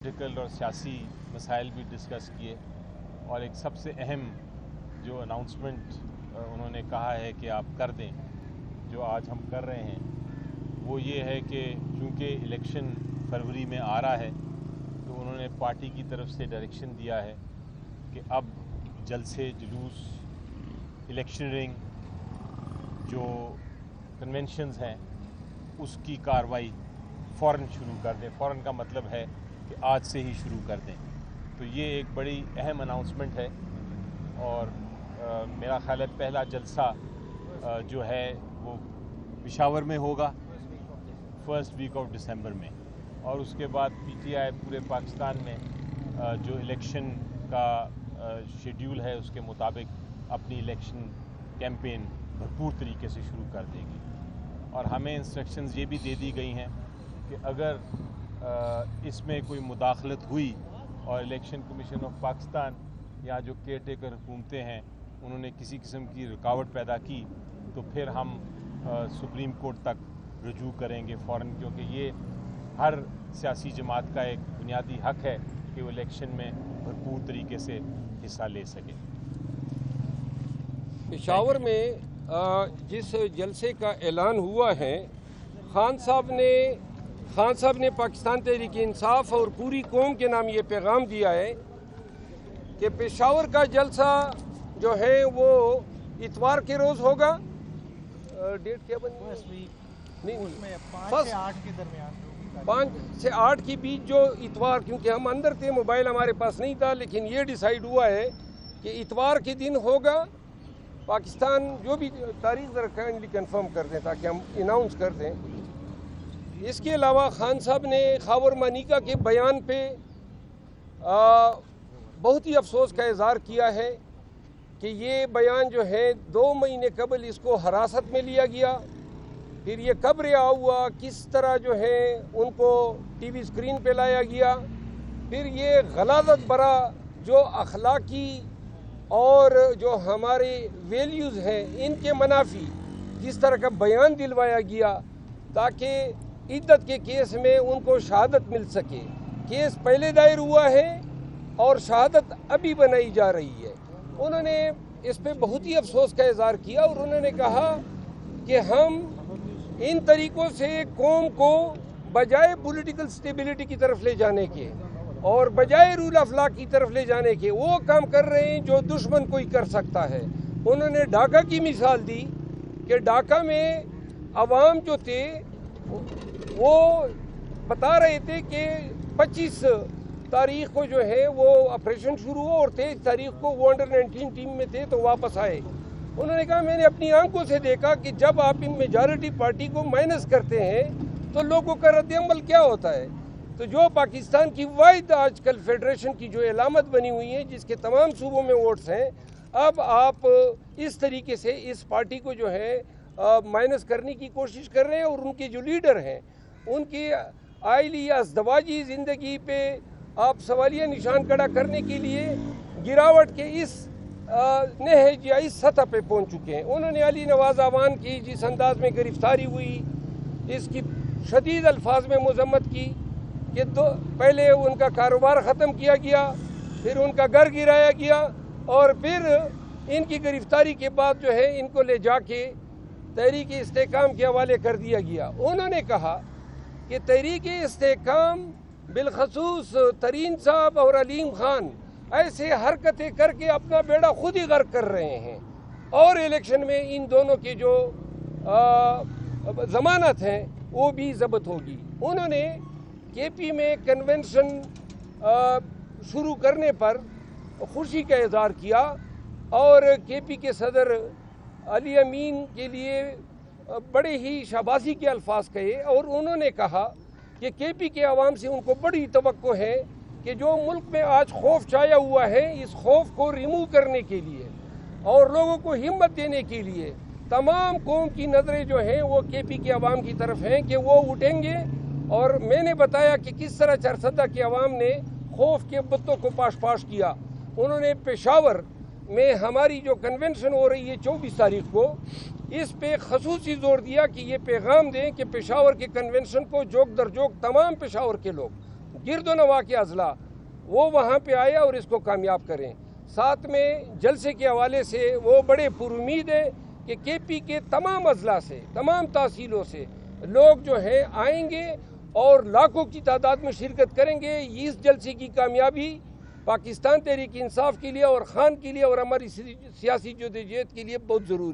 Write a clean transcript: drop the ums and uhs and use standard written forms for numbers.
Political اور سیاسی مسائل بھی ڈسکس کیے اور ایک سب سے اہم جو اناؤنسمنٹ انہوں نے کہا ہے کہ آپ کر دیں جو آج ہم کر رہے ہیں وہ یہ ہے کہ چونکہ الیکشن فروری میں آ رہا ہے تو انہوں نے پارٹی کی طرف سے ڈائریکشن دیا ہے کہ اب جلسے جلوس الیکشنرنگ جو کنونشنز ہیں اس کی کارروائی فوراً شروع کر دیں. فوراً کا مطلب ہے کہ آج سے ہی شروع کر دیں. تو یہ ایک بڑی اہم اناؤنسمنٹ ہے اور میرا خیال ہے پہلا جلسہ جو ہے وہ پشاور میں ہوگا فرسٹ ویک آف دسمبر میں، اور اس کے بعد پی ٹی آئی پورے پاکستان میں جو الیکشن کا شیڈیول ہے اس کے مطابق اپنی الیکشن کیمپین بھرپور طریقے سے شروع کر دے گی. اور ہمیں انسٹرکشنز یہ بھی دے دی گئی ہیں کہ اگر اس میں کوئی مداخلت ہوئی اور الیکشن کمیشن آف پاکستان یا جو کیئر ٹیکر حکومتیں ہیں انہوں نے کسی قسم کی رکاوٹ پیدا کی تو پھر ہم سپریم کورٹ تک رجوع کریں گے فوراً، کیونکہ یہ ہر سیاسی جماعت کا ایک بنیادی حق ہے کہ وہ الیکشن میں بھرپور طریقے سے حصہ لے سکے. پشاور میں جس جلسے کا اعلان ہوا ہے خان صاحب نے پاکستان تحریک انصاف اور پوری قوم کے نام یہ پیغام دیا ہے کہ پشاور کا جلسہ جو ہے وہ اتوار کے روز ہوگا. ڈیٹ کیا بنی؟ 5 سے 8 کے بیچ جو اتوار، کیونکہ ہم اندر تھے موبائل ہمارے پاس نہیں تھا، لیکن یہ ڈیسائیڈ ہوا ہے کہ اتوار کے دن ہوگا. پاکستان جو بھی تاریخ ذرا کائنڈلی کنفرم کر دیں تاکہ ہم اناؤنس کر دیں. اس کے علاوہ خان صاحب نے خاور مانیکا کے بیان پہ بہت ہی افسوس کا اظہار کیا ہے کہ یہ بیان جو ہے 2 مہینے قبل اس کو حراست میں لیا گیا، پھر یہ کب رہا ہوا، کس طرح جو ہے ان کو ٹی وی اسکرین پہ لایا گیا، پھر یہ غلاظت برا جو اخلاقی اور جو ہمارے ویلیوز ہیں ان کے منافی جس طرح کا بیان دلوایا گیا تاکہ عدت کے کیس میں ان کو شہادت مل سکے. کیس پہلے دائر ہوا ہے اور شہادت ابھی بنائی جا رہی ہے. انہوں نے اس پہ بہت ہی افسوس کا اظہار کیا اور انہوں نے کہا کہ ہم ان طریقوں سے قوم کو بجائے پولیٹیکل سٹیبلٹی کی طرف لے جانے کے اور بجائے رول آف لا کی طرف لے جانے کے وہ کام کر رہے ہیں جو دشمن کوئی کر سکتا ہے. انہوں نے ڈھاکہ کی مثال دی کہ ڈھاکہ میں عوام جو تھے وہ بتا رہے تھے کہ 25 تاریخ کو جو ہے وہ آپریشن شروع ہوا اور 23 تاریخ کو وہ انڈر 19 ٹیم میں تھے تو واپس آئے. انہوں نے کہا میں نے اپنی آنکھوں سے دیکھا کہ جب آپ ان میجارٹی پارٹی کو مائنس کرتے ہیں تو لوگوں کا رد عمل کیا ہوتا ہے. تو جو پاکستان کی واحد آج کل فیڈریشن کی جو علامت بنی ہوئی ہے جس کے تمام صوبوں میں ووٹس ہیں، اب آپ اس طریقے سے اس پارٹی کو جو ہے مائنس کرنے کی کوشش کر رہے ہیں اور ان کے جو لیڈر ہیں ان کی آئلی یا ازدواجی زندگی پہ آپ سوالیہ نشان کھڑا کرنے کے لیے گراوٹ کے اس نہج یا اس سطح پہ پہنچ چکے ہیں. انہوں نے علی نواز اعوان کی جس انداز میں گرفتاری ہوئی اس کی شدید الفاظ میں مذمت کی کہ پہلے ان کا کاروبار ختم کیا گیا، پھر ان کا گھر گرایا گیا اور پھر ان کی گرفتاری کے بعد جو ہے ان کو لے جا کے تحریک استحکام کے حوالے کر دیا گیا. انہوں نے کہا کہ تحریک استحکام بالخصوص ترین صاحب اور علیم خان ایسے حرکتیں کر کے اپنا بیڑا خود ہی غرق کر رہے ہیں اور الیکشن میں ان دونوں کے جو ضمانت ہیں وہ بھی ضبط ہوگی. انہوں نے کے پی میں کنونشن شروع کرنے پر خوشی کا اظہار کیا اور کے پی کے صدر علی امین کے لیے بڑے ہی شاباشی کے الفاظ کہے اور انہوں نے کہا کہ کے پی کے عوام سے ان کو بڑی توقع ہے کہ جو ملک میں آج خوف چھایا ہوا ہے اس خوف کو ریموو کرنے کے لیے اور لوگوں کو ہمت دینے کے لیے تمام قوم کی نظریں جو ہیں وہ کے پی کے عوام کی طرف ہیں کہ وہ اٹھیں گے. اور میں نے بتایا کہ کس طرح چرسدہ کے عوام نے خوف کے بتوں کو پاش کیا. انہوں نے پشاور میں ہماری جو کنونشن ہو رہی ہے 24 تاریخ کو اس پہ خصوصی زور دیا کہ یہ پیغام دیں کہ پشاور کے کنونشن کو جوک در جوک تمام پشاور کے لوگ گرد و نواح کے اضلاع وہ وہاں پہ آئے اور اس کو کامیاب کریں. ساتھ میں جلسے کے حوالے سے وہ بڑے پر امید ہیں کہ کے پی کے تمام اضلاع سے تمام تحصیلوں سے لوگ جو ہیں آئیں گے اور لاکھوں کی تعداد میں شرکت کریں گے. اس جلسے کی کامیابی پاکستان تحریک انصاف کے لیے اور خان کے لیے اور ہماری سیاسی جدوجہد کے لیے بہت ضروری ہے.